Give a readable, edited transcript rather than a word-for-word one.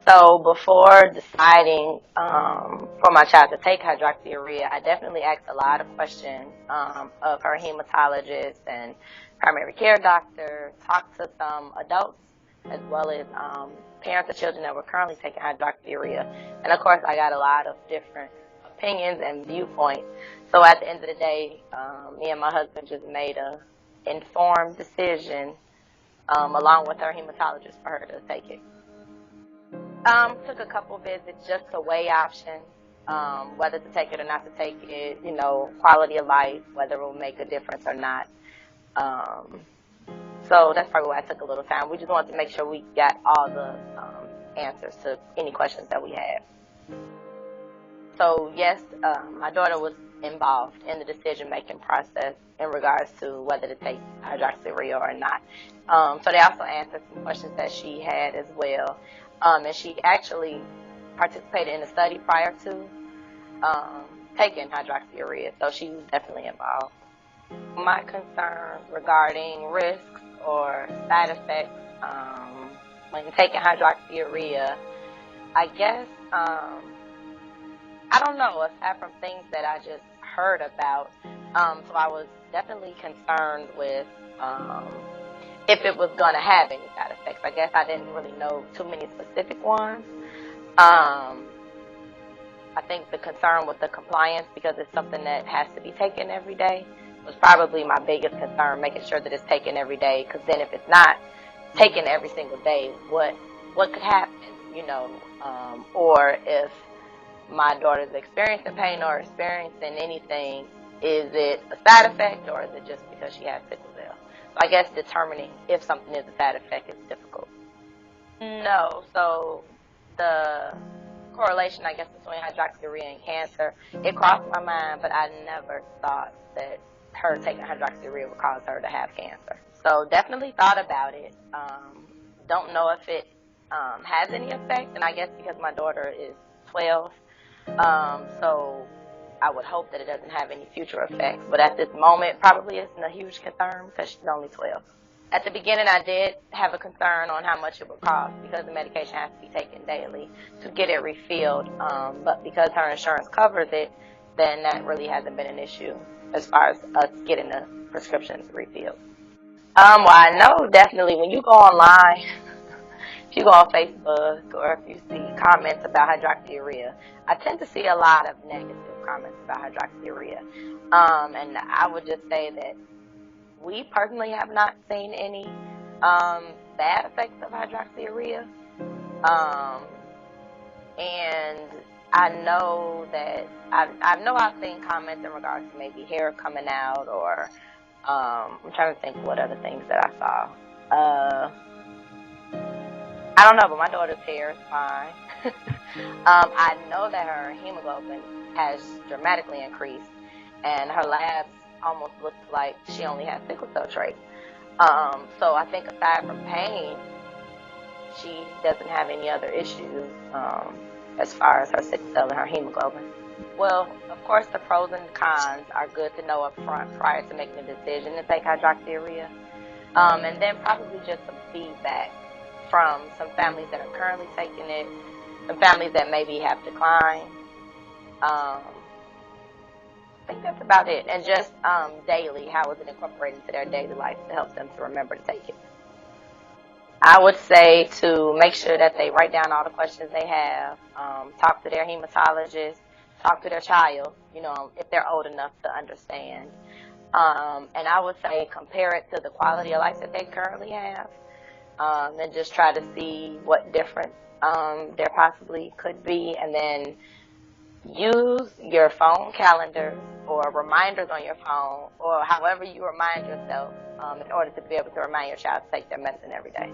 So before deciding for my child to take hydroxyurea, I definitely asked a lot of questions of her hematologist and primary care doctor, talked to some adults as well as parents of children that were currently taking hydroxyurea. And of course, I got a lot of different opinions and viewpoints. So at the end of the day, me and my husband just made a informed decision along with her hematologist for her to take it. Took a couple visits just to weigh options, whether to take it or not to take it, quality of life, whether it will make a difference or not. So that's probably why I took a little time. We just wanted to make sure we got all the answers to any questions that we had. So yes, my daughter was involved in the decision-making process in regards to whether to take hydroxyurea or not. So they also answered some questions that she had as well. And she actually participated in a study prior to taking hydroxyurea, so she was definitely involved. My concerns regarding risks or side effects when taking hydroxyurea, I guess, I don't know, aside from things that I just heard about. So I was definitely concerned with if it was going to have any side effects. I guess I didn't really know too many specific ones. I think the concern with the compliance, because it's something that has to be taken every day, was probably my biggest concern, making sure that it's taken every day. Because then if it's not taken every single day, what could happen, or if my daughter's experiencing pain or experiencing anything, is it a side effect or is it just because she has sickle cell? So I guess determining if something is a side effect is difficult. No, so the correlation, I guess, between hydroxyurea and cancer, it crossed my mind, but I never thought that her taking hydroxyurea would cause her to have cancer. So definitely thought about it. Don't know if it has any effect, and I guess because my daughter is 12, so I would hope that it doesn't have any future effects. But at this moment, probably isn't a huge concern because she's only 12. At the beginning, I did have a concern on how much it would cost because the medication has to be taken daily to get it refilled. But because her insurance covers it, then that really hasn't been an issue as far as us getting the prescriptions refilled. Well, I know definitely when you go online, if you go on Facebook or if you see comments about hydroxyurea, I tend to see a lot of negative comments about hydroxyurea. And I would just say that we personally have not seen any bad effects of hydroxyurea. And I know that I've seen comments in regards to maybe hair coming out, or I'm trying to think what other things that I saw. I don't know, but my daughter's hair is fine. I know that her hemoglobin has dramatically increased, and her labs almost looks like she only has sickle cell traits. So I think aside from pain, she doesn't have any other issues as far as her sickle cell and her hemoglobin. Well, of course, the pros and cons are good to know up front prior to making a decision to take hydroxyurea. And then probably just some feedback from some families that are currently taking it, some families that maybe have declined. I think that's about it. And just daily, how is it incorporated into their daily life to help them to remember to take it? I would say to make sure that they write down all the questions they have, talk to their hematologist, talk to their child, if they're old enough to understand. And I would say compare it to the quality of life that they currently have, and just try to see what difference there possibly could be, and then use your phone calendar or reminders on your phone or however you remind yourself in order to be able to remind your child to take their medicine every day.